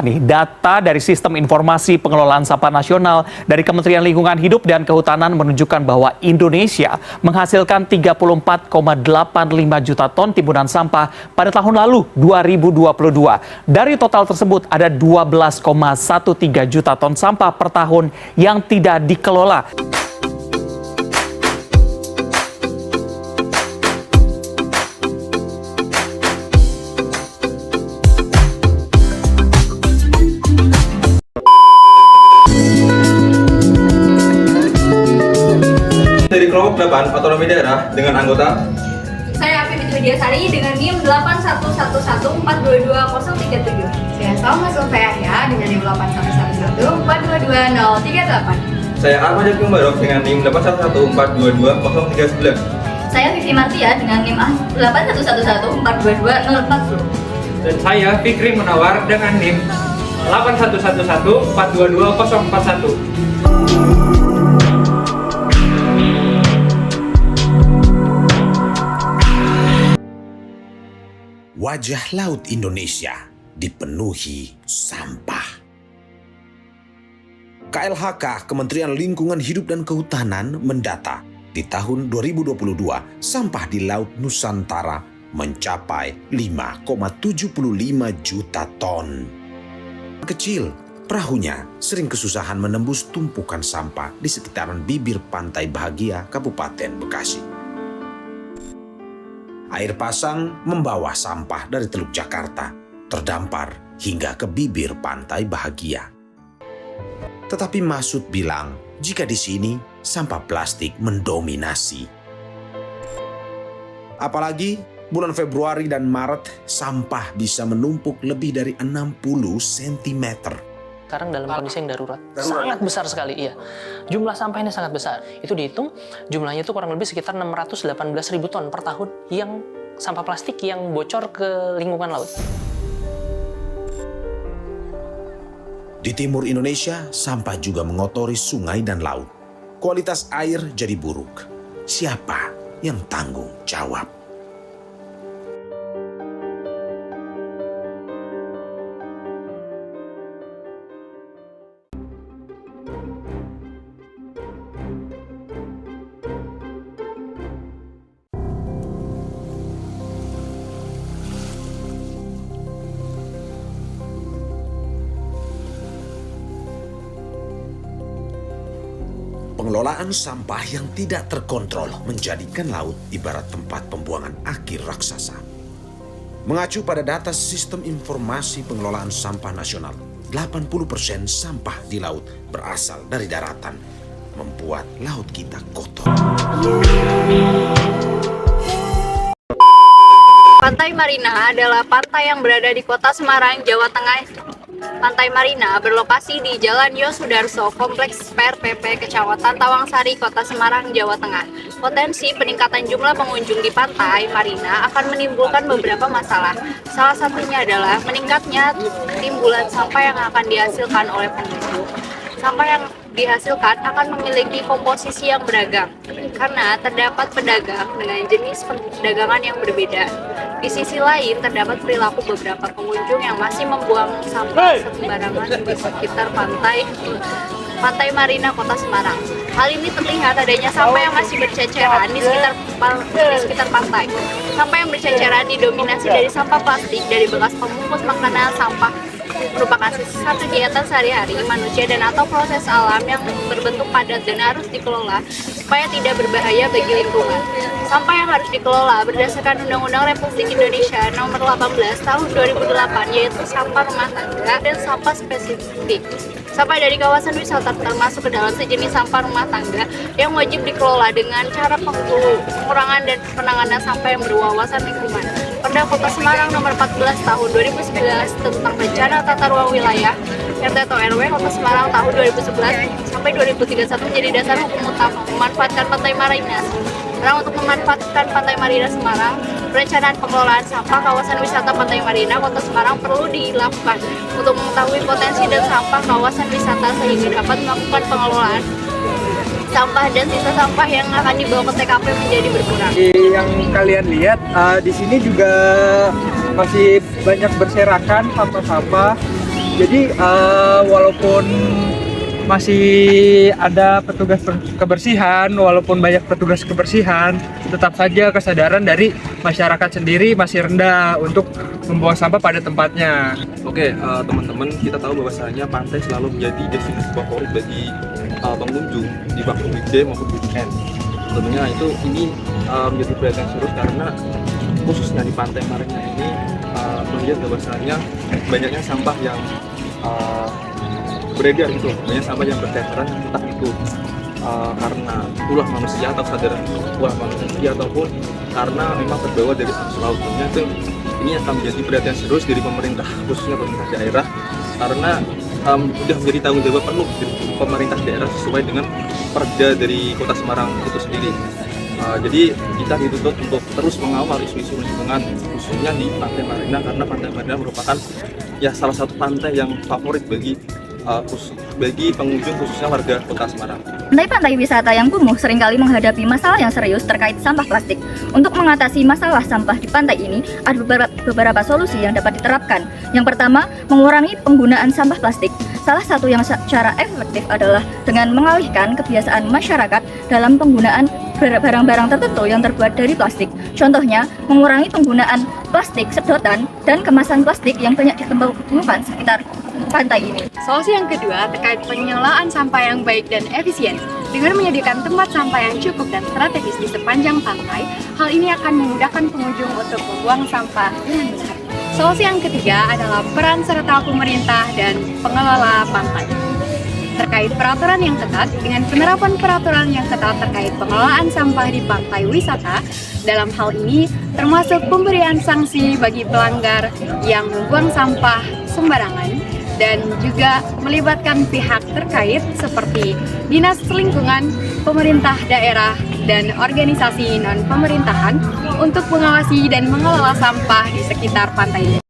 nih, data dari Sistem Informasi Pengelolaan Sampah Nasional dari Kementerian Lingkungan Hidup dan Kehutanan menunjukkan bahwa Indonesia menghasilkan 34,85 juta ton timbunan sampah pada tahun lalu 2022. Dari total tersebut ada 12,13 juta ton sampah per tahun yang tidak dikelola. Dari kelompok 8 otonomi daerah dengan anggota saya Api Widyasari dengan NIM 81114220037. Saya Salma Sulfaya dengan NIM 811422038. saya Ahmad Jaki Mubarok dengan NIM 811422039. Saya Vivi Martia dengan NIM 81114224040. Dan saya Fikri Munawar dengan NIM 811422041. Wajah laut Indonesia dipenuhi sampah. KLHK, Kementerian Lingkungan Hidup dan Kehutanan, mendata di tahun 2022 sampah di Laut Nusantara mencapai 5,75 juta ton. Kecil, perahunya sering kesusahan menembus tumpukan sampah di sekitaran bibir Pantai Bahagia, Kabupaten Bekasi. Air pasang membawa sampah dari Teluk Jakarta, terdampar hingga ke bibir Pantai Bahagia. Tetapi Masud bilang, jika di sini sampah plastik mendominasi. Apalagi bulan Februari dan Maret, sampah bisa menumpuk lebih dari 60 cm. Sekarang dalam kondisi yang darurat. Sangat besar sekali, iya. Jumlah sampah ini sangat besar. Itu dihitung, jumlahnya itu kurang lebih sekitar 618.000 ton per tahun yang sampah plastik yang bocor ke lingkungan laut. Di timur Indonesia, sampah juga mengotori sungai dan laut. Kualitas air jadi buruk. Siapa yang tanggung jawab? Pengelolaan sampah yang tidak terkontrol menjadikan laut ibarat tempat pembuangan akhir raksasa. Mengacu pada data Sistem Informasi Pengelolaan Sampah Nasional, 80% sampah di laut berasal dari daratan, membuat laut kita kotor. Pantai Marina adalah pantai yang berada di Kota Semarang, Jawa Tengah. Pantai Marina berlokasi di Jalan Yosudarso, Kompleks PRPP, Kecamatan Tawangsari, Kota Semarang, Jawa Tengah. Potensi peningkatan jumlah pengunjung di Pantai Marina akan menimbulkan beberapa masalah. Salah satunya adalah meningkatnya timbulan sampah yang akan dihasilkan oleh pengunjung. Sampah yang dihasilkan akan memiliki komposisi yang beragam, karena terdapat pedagang dengan jenis perdagangan yang berbeda. Di sisi lain, terdapat perilaku beberapa pengunjung yang masih membuang sampah sembarangan di sekitar Pantai Marina, Kota Semarang. Hal ini terlihat adanya sampah yang masih berceceran di sekitar pantai. Sampah yang berceceran didominasi dari sampah plastik, dari bekas pembungkus makanan. Sampah merupakan sisa kegiatan sehari-hari manusia dan atau proses alam yang berbentuk padat dan harus dikelola supaya tidak berbahaya bagi lingkungan. Sampah yang harus dikelola berdasarkan Undang-Undang Republik Indonesia Nomor 18 Tahun 2008, yaitu sampah rumah tangga dan sampah spesifik. Sampah dari kawasan wisata termasuk ke dalam sejenis sampah rumah tangga yang wajib dikelola dengan cara pengurangan dan penanganan sampah yang berwawasan lingkungan. Perda Kota Semarang Nomor 14 Tahun 2011 tentang Rencana Tata Ruang Wilayah RT atau RW Kota Semarang tahun 2011 sampai 2031 menjadi dasar hukum utama memanfaatkan Pantai Marina. Karena untuk memanfaatkan Pantai Marina Semarang, perencanaan pengelolaan sampah kawasan wisata Pantai Marina Kota Semarang perlu dilakukan untuk mengetahui potensi dan sampah kawasan wisata sehingga dapat melakukan pengelolaan sampah dan sisa sampah yang akan dibawa ke TKP menjadi berkurang. Yang kalian lihat di sini juga masih banyak berserakan sampah-sampah Jadi walaupun masih ada petugas kebersihan, walaupun banyak petugas kebersihan, tetap saja kesadaran dari masyarakat sendiri masih rendah untuk membuang sampah pada tempatnya. Oke, teman-teman, kita tahu bahwasanya pantai selalu menjadi destinasi favorit bagi pengunjung di waktu weekday maupun weekend. Tentunya ini menjadi perhatian serius karena khususnya di Pantai Marina ini melihat bahwasanya banyaknya sampah yang beredar gitu, banyak sampah yang bertebaran, entah itu karena ulah manusia atau kesadaran ulah manusia ataupun karena memang terbawa dari arus laut. Tentunya ini akan menjadi perhatian serius dari pemerintah, khususnya pemerintah daerah, karena sudah menjadi tanggung jawab penuh dari pemerintah daerah sesuai dengan perda dari Kota Semarang itu sendiri. Jadi kita dituntut untuk terus mengawal isu-isu lingkungan khususnya di Pantai Marina, karena Pantai Marina merupakan salah satu pantai yang favorit bagi pengunjung khususnya warga Kota Semarang. Pantai wisata yang kumuh seringkali menghadapi masalah yang serius terkait sampah plastik. Untuk mengatasi masalah sampah di pantai ini, ada beberapa solusi yang dapat diterapkan. Yang pertama, mengurangi penggunaan sampah plastik. Salah satu yang secara efektif adalah dengan mengalihkan kebiasaan masyarakat dalam penggunaan barang-barang tertentu yang terbuat dari plastik. Contohnya, mengurangi penggunaan plastik sedotan dan kemasan plastik yang banyak ditemukan sekitar pantai ini. Solusi yang kedua terkait pengelolaan sampah yang baik dan efisien. Dengan menyediakan tempat sampah yang cukup dan strategis di sepanjang pantai, hal ini akan memudahkan pengunjung untuk membuang sampah dengan benar. Solusi yang ketiga adalah peran serta pemerintah dan pengelola pantai. Terkait peraturan yang ketat, dengan penerapan peraturan yang ketat terkait pengelolaan sampah di pantai wisata, dalam hal ini termasuk pemberian sanksi bagi pelanggar yang membuang sampah sembarangan, dan juga melibatkan pihak terkait seperti Dinas Lingkungan, pemerintah daerah, dan organisasi non-pemerintahan untuk mengawasi dan mengelola sampah di sekitar pantai ini.